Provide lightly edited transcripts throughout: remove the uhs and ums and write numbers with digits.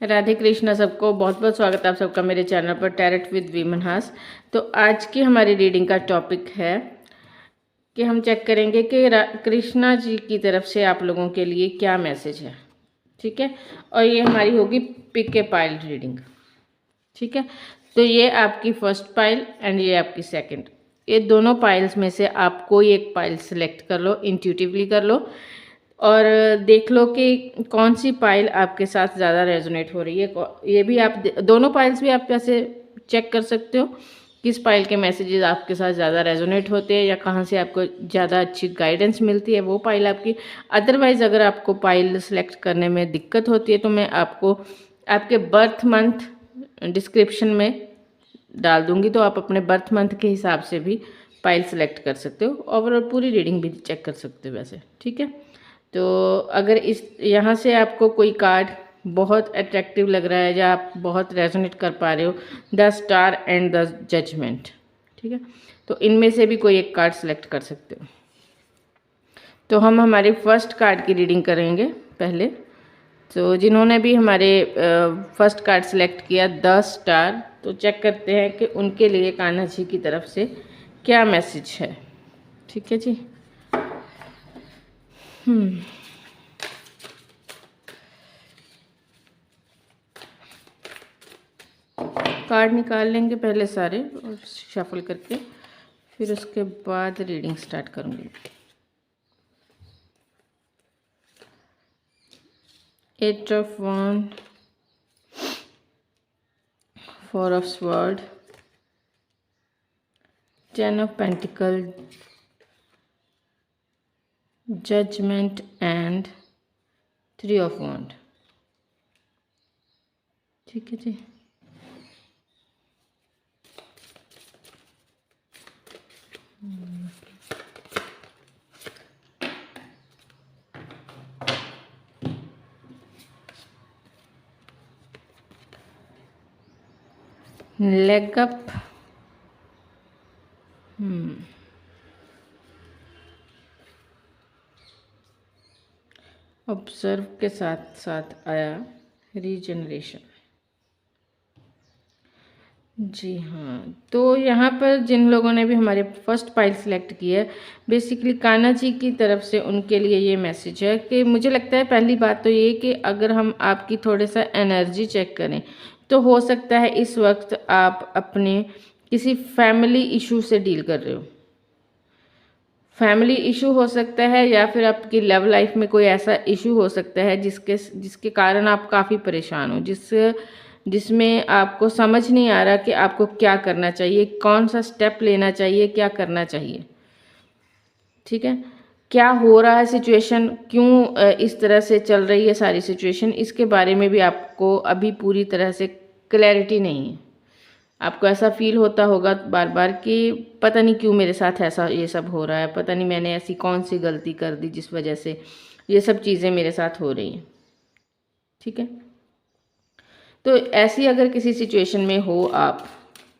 राधे कृष्णा। सबको बहुत बहुत स्वागत है आप सबका मेरे चैनल पर टैरेट विद वीमनहास। तो आज की हमारी रीडिंग का टॉपिक है कि हम चेक करेंगे कि कृष्णा जी की तरफ से आप लोगों के लिए क्या मैसेज है। ठीक है, और ये हमारी होगी पिक ए पाइल रीडिंग। ठीक है, तो ये आपकी फर्स्ट पाइल एंड ये आपकी सेकंड। ये दोनों पाइल्स में से आप कोई एक पाइल सेलेक्ट कर लो, इंट्यूटिवली कर लो और देख लो कि कौन सी पाइल आपके साथ ज़्यादा रेजोनेट हो रही है। ये भी आप दोनों पाइल्स भी आप ऐसे चेक कर सकते हो किस पाइल के मैसेजेस आपके साथ ज़्यादा रेजोनेट होते हैं या कहाँ से आपको ज़्यादा अच्छी गाइडेंस मिलती है, वो पाइल आपकी। अदरवाइज़ अगर आपको पाइल सेलेक्ट करने में दिक्कत होती है तो मैं आपको आपके बर्थ मंथ डिस्क्रिप्शन में डाल दूंगी, तो आप अपने बर्थ मंथ के हिसाब से भी पाइल सेलेक्ट कर सकते हो। ओवरऑल पूरी रीडिंग भी चेक कर सकते हो वैसे। ठीक है, तो अगर इस यहाँ से आपको कोई कार्ड बहुत अट्रैक्टिव लग रहा है या आप बहुत रेजोनेट कर पा रहे हो, the star and the judgement. ठीक है, तो इनमें से भी कोई एक कार्ड सेलेक्ट कर सकते हो। तो हम हमारे फर्स्ट कार्ड की रीडिंग करेंगे पहले। तो जिन्होंने भी हमारे फर्स्ट कार्ड सेलेक्ट किया द स्टार, तो चेक करते हैं कि उनके लिए कान्हा जी की तरफ से क्या मैसेज है। ठीक है जी। कार्ड निकाल लेंगे पहले सारे और शफल करके, फिर उसके बाद रीडिंग स्टार्ट करूँगी। Eight of wand, four of sword, ten of pentacle, judgement and three of wand. ठीक है जी। लेग अप, ऑब्जर्व के साथ साथ आया रीजनरेशन। जी हाँ, तो यहाँ पर जिन लोगों ने भी हमारे फर्स्ट पाइल सेलेक्ट की है, बेसिकली कान्हा जी की तरफ से उनके लिए ये मैसेज है कि मुझे लगता है पहली बात तो ये कि अगर हम आपकी थोड़े सा एनर्जी चेक करें तो हो सकता है इस वक्त आप अपने किसी फैमिली इशू से डील कर रहे हो। फैमिली इशू हो सकता है या फिर आपकी लव लाइफ में कोई ऐसा इशू हो सकता है जिसके कारण आप काफ़ी परेशान हो, जिसमें आपको समझ नहीं आ रहा कि आपको क्या करना चाहिए, कौन सा स्टेप लेना चाहिए, क्या करना चाहिए। ठीक है, क्या हो रहा है सिचुएशन, क्यों इस तरह से चल रही है सारी सिचुएशन, इसके बारे में भी आपको अभी पूरी तरह से क्लैरिटी नहीं है। आपको ऐसा फील होता होगा बार बार कि पता नहीं क्यों मेरे साथ ऐसा ये सब हो रहा है, पता नहीं मैंने ऐसी कौन सी गलती कर दी जिस वजह से ये सब चीज़ें मेरे साथ हो रही हैं। ठीक है, तो ऐसी अगर किसी सिचुएशन में हो आप,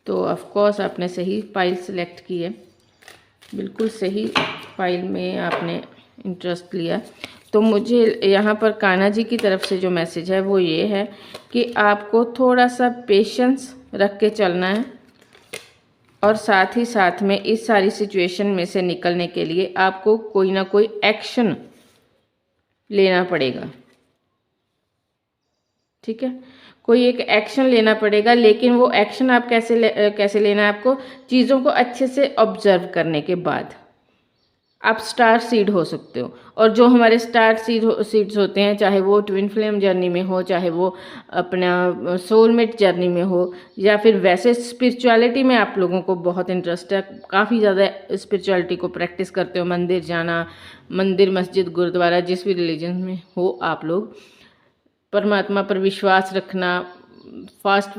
तो ऑफ कोर्स आपने सही फाइल सिलेक्ट की है, बिल्कुल सही फाइल में आपने इंटरेस्ट लिया। तो मुझे यहाँ पर कान्हा जी की तरफ से जो मैसेज है वो ये है कि आपको थोड़ा सा पेशेंस रख के चलना है और साथ ही साथ में इस सारी सिचुएशन में से निकलने के लिए आपको कोई ना कोई एक्शन लेना पड़ेगा। ठीक है, कोई एक एक्शन लेना पड़ेगा, लेकिन वो एक्शन आप कैसे लेना है, आपको चीज़ों को अच्छे से ऑब्जर्व करने के बाद आप स्टार सीड हो सकते हो। और जो हमारे स्टार सीड्स होते हैं, चाहे वो ट्विन फ्लेम जर्नी में हो, चाहे वो अपना सोलमेट जर्नी में हो, या फिर वैसे स्पिरिचुअलिटी में आप लोगों को बहुत इंटरेस्ट है, काफ़ी ज़्यादा स्पिरिचुअलिटी को प्रैक्टिस करते हो, मंदिर जाना, मंदिर मस्जिद गुरुद्वारा जिस भी रिलीजन में हो आप लोग, परमात्मा पर विश्वास रखना, फास्ट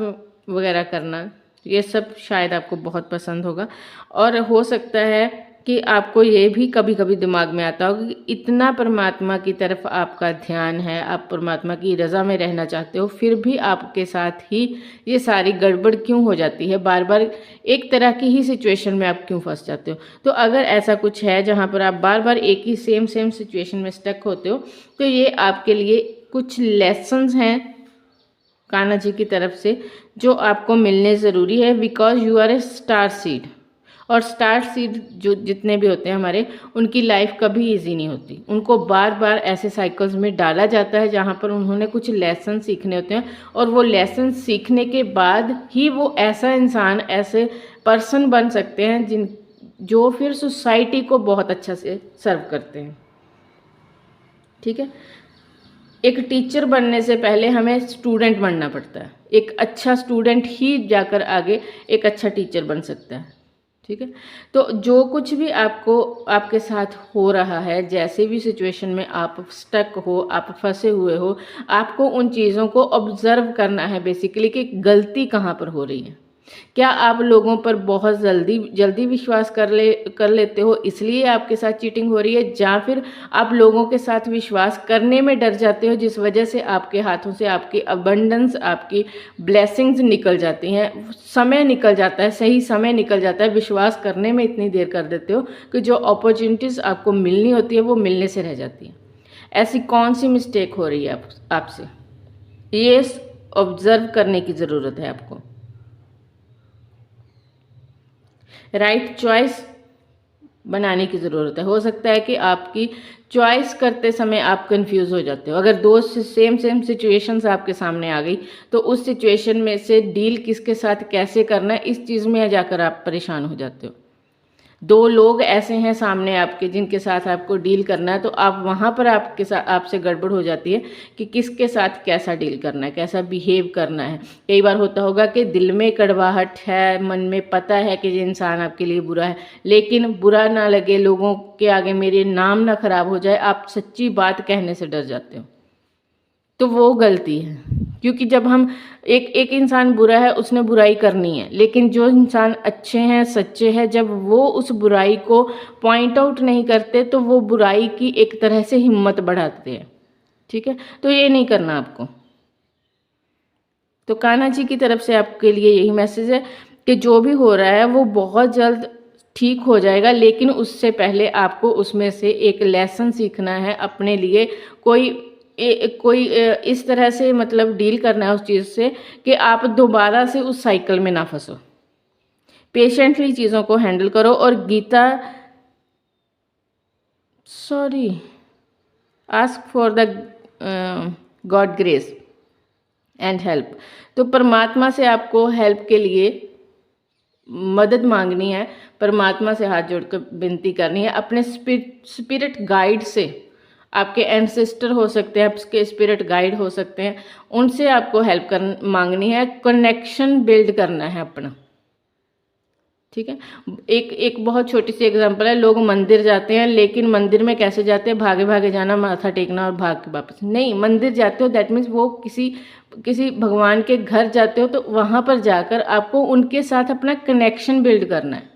वगैरह करना, ये सब शायद आपको बहुत पसंद होगा। और हो सकता है कि आपको ये भी कभी कभी दिमाग में आता होगा कि इतना परमात्मा की तरफ आपका ध्यान है, आप परमात्मा की रज़ा में रहना चाहते हो, फिर भी आपके साथ ही ये सारी गड़बड़ क्यों हो जाती है, बार बार एक तरह की ही सिचुएशन में आप क्यों फंस जाते हो। तो अगर ऐसा कुछ है जहाँ पर आप बार बार एक ही सेम सिचुएशन में स्टक होते हो, तो ये आपके लिए कुछ लेसन्स हैं कान्हा जी की तरफ से जो आपको मिलने ज़रूरी है, because you are a star seed. और स्टार सीड जो जितने भी होते हैं हमारे, उनकी लाइफ कभी इजी नहीं होती। उनको बार बार ऐसे साइकिल्स में डाला जाता है जहाँ पर उन्होंने कुछ लेसन सीखने होते हैं, और वो लेसन सीखने के बाद ही वो ऐसा इंसान, ऐसे पर्सन बन सकते हैं जो फिर सोसाइटी को बहुत अच्छा से सर्व करते हैं। ठीक है, एक टीचर बनने से पहले हमें स्टूडेंट बनना पड़ता है। एक अच्छा स्टूडेंट ही जाकर आगे एक अच्छा टीचर बन सकता है। ठीक है, तो जो कुछ भी आपके साथ हो रहा है, जैसे भी सिचुएशन में आप स्टक हो, आप फंसे हुए हो, आपको उन चीज़ों को ऑब्जर्व करना है बेसिकली कि गलती कहाँ पर हो रही है। क्या आप लोगों पर बहुत जल्दी विश्वास कर लेते हो, इसलिए आपके साथ चीटिंग हो रही है, या फिर आप लोगों के साथ विश्वास करने में डर जाते हो, जिस वजह से आपके हाथों से आपकी अबंडेंस, आपकी ब्लेसिंग्स निकल जाती हैं, समय निकल जाता है, सही समय निकल जाता है, विश्वास करने में इतनी देर कर देते हो कि जो अपॉर्चुनिटीज़ आपको मिलनी होती है वो मिलने से रह जाती है। ऐसी कौन सी मिस्टेक हो रही है आपसे, ये ऑब्जर्व करने की ज़रूरत है आपको। राइट चॉइस बनाने की ज़रूरत है। हो सकता है कि आपकी चॉइस करते समय आप कंफ्यूज हो जाते हो। अगर दो सेम सिचुएशंस आपके सामने आ गई, तो उस सिचुएशन में से डील किसके साथ कैसे करना है, इस चीज़ में जाकर आप परेशान हो जाते हो। दो लोग ऐसे हैं सामने आपके जिनके साथ आपको डील करना है, तो आप वहाँ पर आपसे गड़बड़ हो जाती है कि किसके साथ कैसा डील करना है, कैसा बिहेव करना है। कई बार होता होगा कि दिल में कड़वाहट है, मन में पता है कि ये इंसान आपके लिए बुरा है, लेकिन बुरा ना लगे, लोगों के आगे मेरे नाम ना खराब हो जाए, आप सच्ची बात कहने से डर जाते हो। तो वो गलती है, क्योंकि जब हम एक इंसान बुरा है, उसने बुराई करनी है, लेकिन जो इंसान अच्छे हैं, सच्चे हैं, जब वो उस बुराई को पॉइंट आउट नहीं करते, तो वो बुराई की एक तरह से हिम्मत बढ़ाते हैं। ठीक है, तो ये नहीं करना आपको। तो कान्हा जी की तरफ से आपके लिए यही मैसेज है कि जो भी हो रहा है वो बहुत जल्द ठीक हो जाएगा, लेकिन उससे पहले आपको उसमें से एक लेसन सीखना है अपने लिए। कोई इस तरह से मतलब डील करना है उस चीज़ से कि आप दोबारा से उस साइकिल में ना फंसो। पेशेंटली चीज़ों को हैंडल करो। और ask for the God grace and help. तो परमात्मा से आपको हेल्प के लिए मदद मांगनी है, परमात्मा से हाथ जोड़कर विनती करनी है, अपने स्पिरिट गाइड से। आपके एंसेस्टर हो सकते हैं, आपके स्पिरिट गाइड हो सकते हैं, उनसे आपको हेल्प मांगनी है, कनेक्शन बिल्ड करना है अपना। ठीक है, एक बहुत छोटी सी एग्जांपल है। लोग मंदिर जाते हैं, लेकिन मंदिर में कैसे जाते हैं, भागे भागे जाना, माथा टेकना और भाग के वापस नहीं। मंदिर जाते हो दैट मीन्स वो किसी भगवान के घर जाते हो, तो वहाँ पर जाकर आपको उनके साथ अपना कनेक्शन बिल्ड करना है,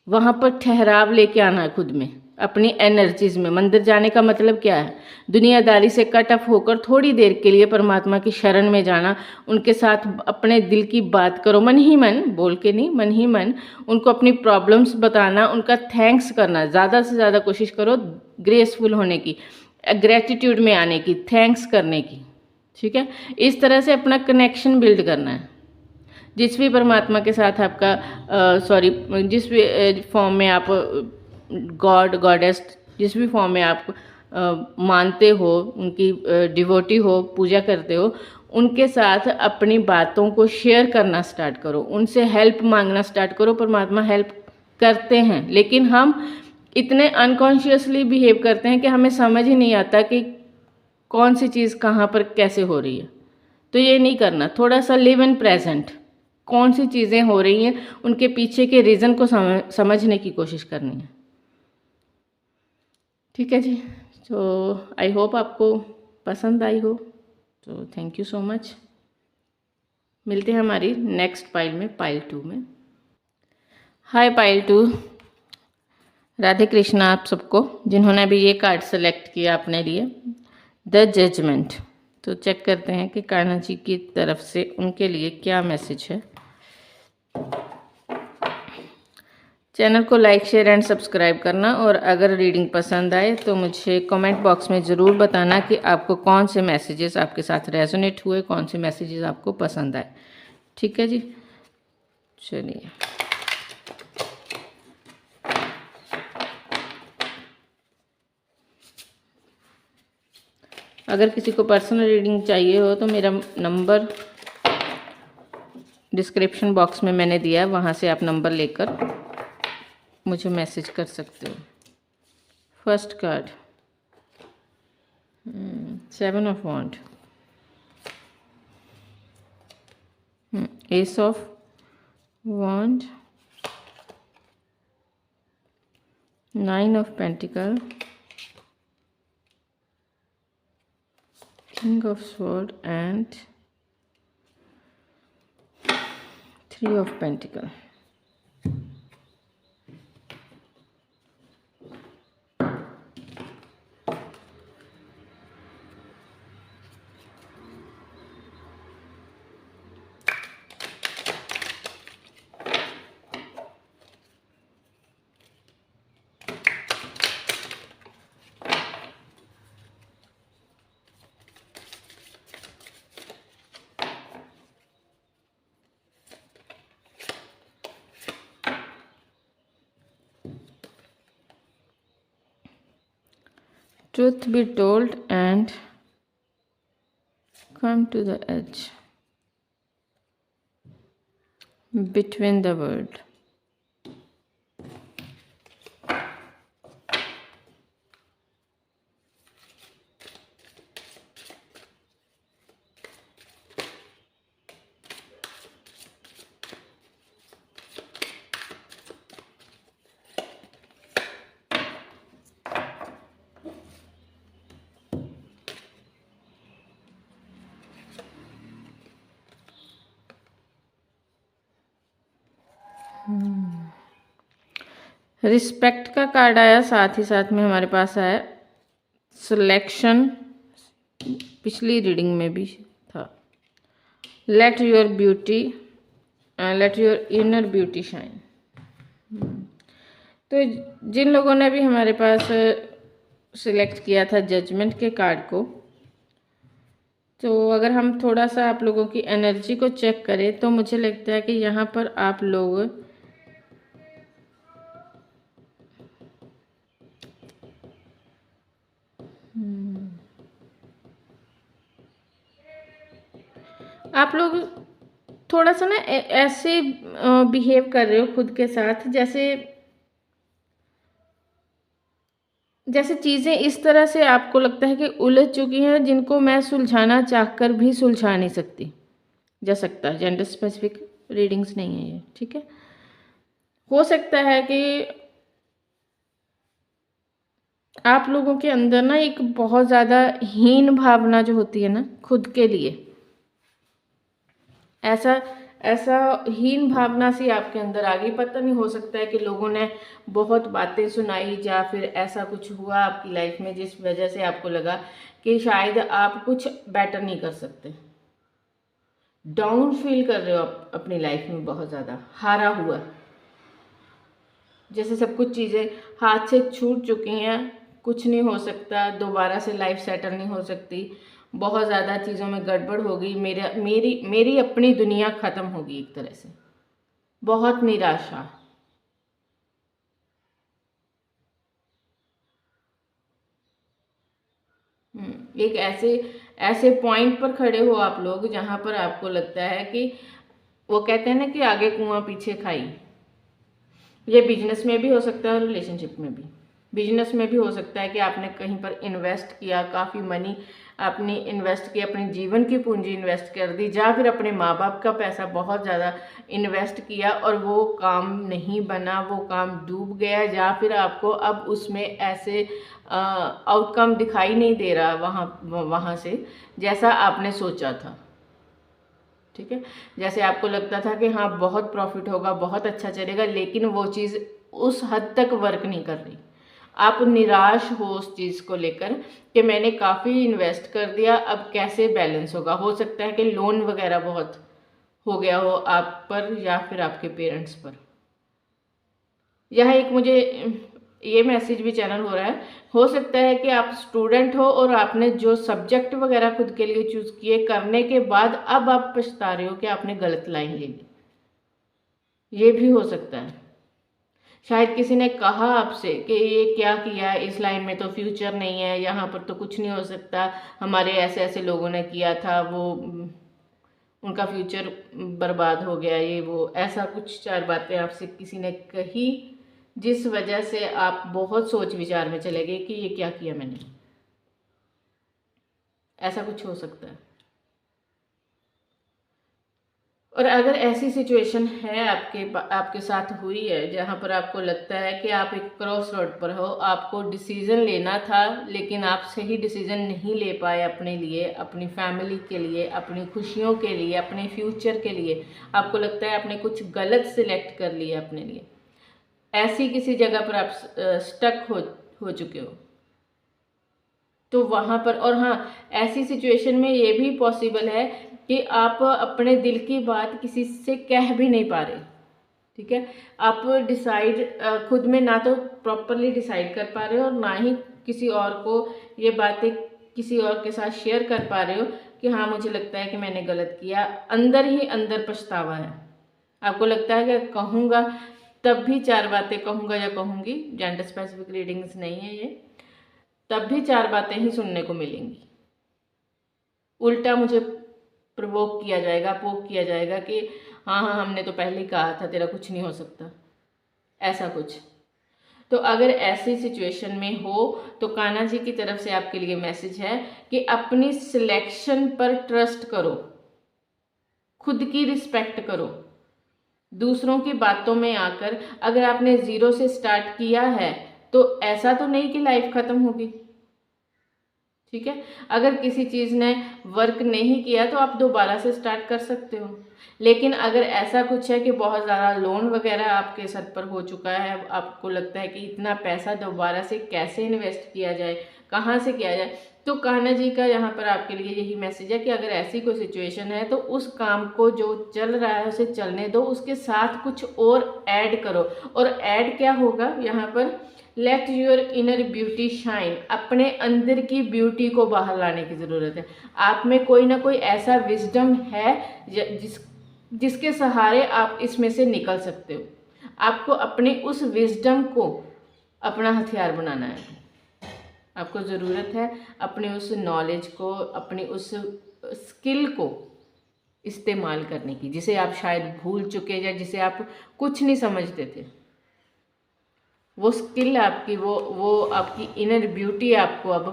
वहाँ पर ठहराव लेके आना है खुद में, अपनी एनर्जीज में। मंदिर जाने का मतलब क्या है, दुनियादारी से कट ऑफ होकर थोड़ी देर के लिए परमात्मा की शरण में जाना, उनके साथ अपने दिल की बात करो, मन ही मन, बोल के नहीं, मन ही मन उनको अपनी प्रॉब्लम्स बताना, उनका थैंक्स करना। ज़्यादा से ज़्यादा कोशिश करो ग्रेसफुल होने की, ग्रेटिट्यूड में आने की, थैंक्स करने की। ठीक है, इस तरह से अपना कनेक्शन बिल्ड करना है। जिस भी परमात्मा के साथ आपका जिस भी फॉर्म में आप गॉड गॉडेस, जिस भी फॉर्म में आप मानते हो, उनकी डिवोटी हो, पूजा करते हो, उनके साथ अपनी बातों को शेयर करना स्टार्ट करो, उनसे हेल्प मांगना स्टार्ट करो। परमात्मा हेल्प करते हैं, लेकिन हम इतने अनकॉन्शियसली बिहेव करते हैं कि हमें समझ ही नहीं आता कि कौन सी चीज़ कहाँ पर कैसे हो रही है। तो ये नहीं करना, थोड़ा सा लिव इन प्रेजेंट, कौन सी चीज़ें हो रही हैं उनके पीछे के रीज़न को समझने की कोशिश करनी है। ठीक है जी, तो आई होप आपको पसंद आई हो। तो थैंक यू सो मच। मिलते हैं हमारी नेक्स्ट पाइल में, पाइल 2 में। हाय पाइल 2, राधे कृष्णा आप सबको, जिन्होंने अभी ये कार्ड सेलेक्ट किया अपने लिए, द जजमेंट। तो चेक करते हैं कि कान्हा जी की तरफ से उनके लिए क्या मैसेज है। चैनल को लाइक शेयर एंड सब्सक्राइब करना, और अगर रीडिंग पसंद आए तो मुझे कमेंट बॉक्स में ज़रूर बताना कि आपको कौन से मैसेजेस आपके साथ रेजोनेट हुए, कौन से मैसेजेस आपको पसंद आए। ठीक है जी, चलिए। अगर किसी को पर्सनल रीडिंग चाहिए हो तो मेरा नंबर डिस्क्रिप्शन बॉक्स में मैंने दिया है, वहाँ से आप नंबर लेकर मुझे मैसेज कर सकते हो। First card 7 of wand, ace of wand, 9 of pentacle, king of sword and 3 of pentacle. Truth be told and come to the edge between the world. Respect का कार्ड आया, साथ ही साथ में हमारे पास आया सिलेक्शन, पिछली रीडिंग में भी था। Let your beauty, let your inner beauty shine. तो जिन लोगों ने भी हमारे पास सिलेक्ट किया था जजमेंट के कार्ड को, तो अगर हम थोड़ा सा आप लोगों की एनर्जी को चेक करें तो मुझे लगता है कि यहाँ पर आप लोग थोड़ा सा ना ऐसे बिहेव कर रहे हो खुद के साथ, जैसे चीज़ें इस तरह से आपको लगता है कि उलझ चुकी हैं, जिनको मैं सुलझाना चाहकर भी सुलझा नहीं सकता। जेंडर स्पेसिफिक रीडिंग्स नहीं है ये, ठीक है। हो सकता है कि आप लोगों के अंदर ना एक बहुत ज़्यादा हीन भावना जो होती है ना खुद के लिए, ऐसा हीन भावना सी आपके अंदर आ गई। पता नहीं, हो सकता है कि लोगों ने बहुत बातें सुनाई या फिर ऐसा कुछ हुआ आपकी लाइफ में जिस वजह से आपको लगा कि शायद आप कुछ बेटर नहीं कर सकते। डाउन फील कर रहे हो अपनी लाइफ में, बहुत ज़्यादा हारा हुआ, जैसे सब कुछ चीज़ें हाथ से छूट चुकी हैं, कुछ नहीं हो सकता, दोबारा से लाइफ सेटल नहीं हो सकती, बहुत ज़्यादा चीज़ों में गड़बड़ हो गई, मेरी अपनी दुनिया ख़त्म हो गई एक तरह से, बहुत निराशा। एक ऐसे पॉइंट पर खड़े हो आप लोग जहाँ पर आपको लगता है कि वो कहते हैं ना कि आगे कुआं पीछे खाई। ये बिजनेस में भी हो सकता है और रिलेशनशिप में भी। बिजनेस में भी हो सकता है कि आपने कहीं पर इन्वेस्ट किया, काफ़ी मनी आपने इन्वेस्ट किया, अपने जीवन की पूंजी इन्वेस्ट कर दी, या फिर अपने माँ बाप का पैसा बहुत ज़्यादा इन्वेस्ट किया और वो काम नहीं बना, वो काम डूब गया, या फिर आपको अब उसमें ऐसे आउटकम दिखाई नहीं दे रहा वहाँ से जैसा आपने सोचा था, ठीक है। जैसे आपको लगता था कि हाँ बहुत प्रॉफिट होगा, बहुत अच्छा चलेगा, लेकिन वो चीज़ उस हद तक वर्क नहीं कर रही। आप निराश हो उस चीज़ को लेकर कि मैंने काफ़ी इन्वेस्ट कर दिया, अब कैसे बैलेंस होगा। हो सकता है कि लोन वगैरह बहुत हो गया हो आप पर या फिर आपके पेरेंट्स पर। यहाँ एक मुझे ये मैसेज भी चैनल हो रहा है, हो सकता है कि आप स्टूडेंट हो और आपने जो सब्जेक्ट वगैरह खुद के लिए चूज़ किए, करने के बाद अब आप पछता रहे हो कि आपने गलत लाइन ले ली। ये भी हो सकता है। शायद किसी ने कहा आपसे कि ये क्या किया, इस लाइन में तो फ्यूचर नहीं है, यहाँ पर तो कुछ नहीं हो सकता, हमारे ऐसे ऐसे लोगों ने किया था, वो उनका फ्यूचर बर्बाद हो गया, ये वो ऐसा कुछ 4 बातें आपसे किसी ने कही, जिस वजह से आप बहुत सोच विचार में चले गए कि ये क्या किया मैंने। ऐसा कुछ हो सकता है। और अगर ऐसी सिचुएशन है आपके साथ हुई है जहाँ पर आपको लगता है कि आप एक क्रॉस रोड पर हो, आपको डिसीज़न लेना था लेकिन आप सही डिसीज़न नहीं ले पाए अपने लिए, अपनी फैमिली के लिए, अपनी खुशियों के लिए, अपने फ्यूचर के लिए, आपको लगता है आपने कुछ गलत सिलेक्ट कर लिया अपने लिए, ऐसी किसी जगह पर आप स्टक हो चुके हो, तो वहाँ पर, और हाँ, ऐसी सिचुएशन में ये भी पॉसिबल है कि आप अपने दिल की बात किसी से कह भी नहीं पा रहे। ठीक है, आप डिसाइड खुद में ना तो प्रॉपरली डिसाइड कर पा रहे हो और ना ही किसी और को ये बातें किसी और के साथ शेयर कर पा रहे हो कि हाँ मुझे लगता है कि मैंने गलत किया। अंदर ही अंदर पछतावा है, आपको लगता है कि कहूँगा तब भी 4 बातें कहूँगा या कहूँगी, जेंडर स्पेसिफिक रीडिंग्स नहीं है ये, तब भी 4 बातें ही सुनने को मिलेंगी। उल्टा मुझे प्रोवोक किया जाएगा, पोक किया जाएगा कि हाँ हाँ हमने तो पहले ही कहा था तेरा कुछ नहीं हो सकता, ऐसा कुछ। तो अगर ऐसी सिचुएशन में हो तो कान्हा जी की तरफ से आपके लिए मैसेज है कि अपनी सिलेक्शन पर ट्रस्ट करो, खुद की रिस्पेक्ट करो। दूसरों की बातों में आकर अगर आपने ज़ीरो से स्टार्ट किया है तो ऐसा तो नहीं कि लाइफ ख़त्म होगी। ठीक है, अगर किसी चीज़ ने वर्क नहीं किया तो आप दोबारा से स्टार्ट कर सकते हो, लेकिन अगर ऐसा कुछ है कि बहुत ज़्यादा लोन वगैरह आपके सर पर हो चुका है, आपको लगता है कि इतना पैसा दोबारा से कैसे इन्वेस्ट किया जाए, कहाँ से किया जाए, तो कान्हा जी का यहाँ पर आपके लिए यही मैसेज है कि अगर ऐसी कोई सिचुएशन है तो उस काम को जो चल रहा है उसे चलने दो, उसके साथ कुछ और ऐड करो। और ऐड क्या होगा यहाँ पर, let your inner beauty shine, अपने अंदर की ब्यूटी को बाहर लाने की ज़रूरत है। आप में कोई ना कोई ऐसा विजडम है जिसके सहारे आप इसमें से निकल सकते हो। आपको अपने उस विजडम को अपना हथियार बनाना है। आपको ज़रूरत है अपने उस नॉलेज को, अपनी उस स्किल को इस्तेमाल करने की, जिसे आप शायद भूल चुके या जिसे आप कुछ नहीं समझते थे। वो स्किल आपकी, वो आपकी इनर ब्यूटी आपको अब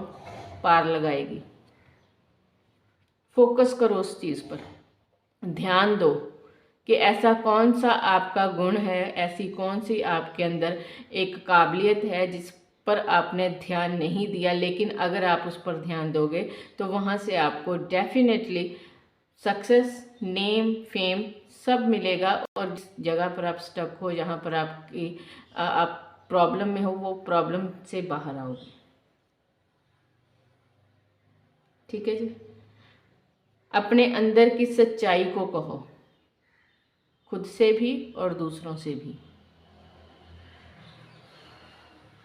पार लगाएगी। फोकस करो उस चीज़ पर, ध्यान दो कि ऐसा कौन सा आपका गुण है, ऐसी कौन सी आपके अंदर एक काबिलियत है जिस पर आपने ध्यान नहीं दिया, लेकिन अगर आप उस पर ध्यान दोगे तो वहाँ से आपको डेफिनेटली सक्सेस, नेम, फेम सब मिलेगा। और जिस जगह पर आप स्टक हो, जहाँ पर आप प्रॉब्लम में हो, वो प्रॉब्लम से बाहर आओगे। ठीक है जी, अपने अंदर की सच्चाई को कहो, खुद से भी और दूसरों से भी।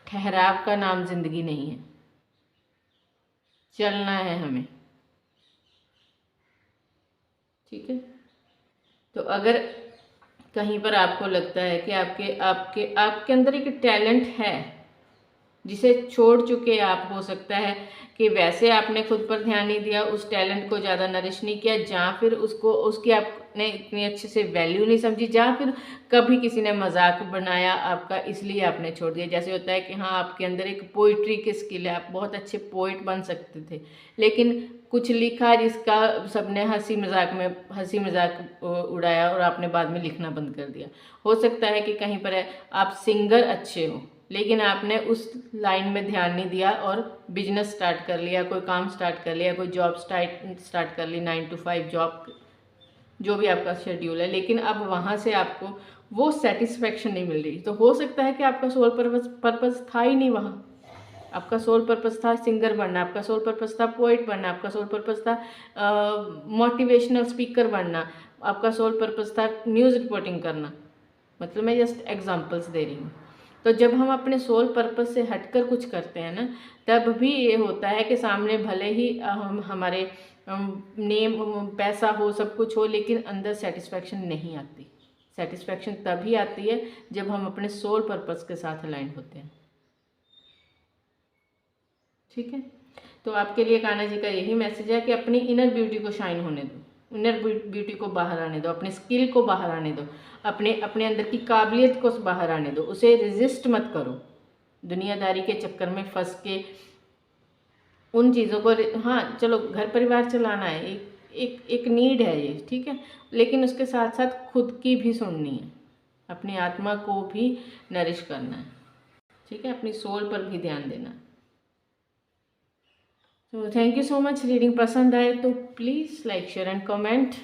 ठहराव का नाम जिंदगी नहीं है, चलना है हमें। ठीक है, तो अगर कहीं पर आपको लगता है कि आपके आपके आपके अंदर एक टैलेंट है जिसे छोड़ चुके आप, हो सकता है कि वैसे आपने खुद पर ध्यान नहीं दिया, उस टैलेंट को ज़्यादा नरिश नहीं किया, या फिर उसकी आपने इतनी अच्छे से वैल्यू नहीं समझी, या फिर कभी किसी ने मजाक बनाया आपका, इसलिए आपने छोड़ दिया। जैसे होता है कि हाँ आपके अंदर एक पोइट्री की स्किल है, आप बहुत अच्छे पोइट बन सकते थे, लेकिन कुछ लिखा जिसका सबने हंसी मजाक उड़ाया और आपने बाद में लिखना बंद कर दिया। हो सकता है कि कहीं पर आप सिंगर अच्छे हो लेकिन आपने उस लाइन में ध्यान नहीं दिया और बिजनेस स्टार्ट कर लिया, कोई काम स्टार्ट कर लिया, कोई जॉब स्टार्ट कर ली, 9 to 5 जॉब, जो भी आपका शेड्यूल है, लेकिन अब वहाँ से आपको वो सेटिस्फेक्शन नहीं मिल रही। तो हो सकता है कि आपका सोल पर्पस था ही नहीं वहाँ। आपका सोल पर्पस था सिंगर बनना, आपका सोल पर्पस था पोइट बनना, आपका सोल पर्पस था मोटिवेशनल स्पीकर बनना, आपका सोल पर्पस था न्यूज़ रिपोर्टिंग करना। मतलब मैं जस्ट एग्जांपल्स दे रही हूँ। तो जब हम अपने सोल पर्पस से हटकर कुछ करते हैं ना, तब भी ये होता है कि सामने भले ही हम हमारे नेम पैसा हो, सब कुछ हो, लेकिन अंदर सेटिस्फैक्शन नहीं आती। सेटिस्फैक्शन तभी आती है जब हम अपने सोल पर्पस के साथ अलाइन होते हैं। ठीक है, तो आपके लिए कान्हा जी का यही मैसेज है कि अपनी इनर ब्यूटी को शाइन होने दो, इनर ब्यूटी को बाहर आने दो, अपनी स्किल को बाहर आने दो, अपने अंदर की काबिलियत को बाहर आने दो। उसे रेजिस्ट मत करो दुनियादारी के चक्कर में फंस के उन चीज़ों को। हाँ चलो, घर परिवार चलाना है, एक नीड है ये, ठीक है, लेकिन उसके साथ साथ खुद की भी सुननी है, अपनी आत्मा को भी नरिश करना है। ठीक है, अपनी सोल पर भी ध्यान देना। तो thank you so much. Reading पसंद आए तो please like share and comment.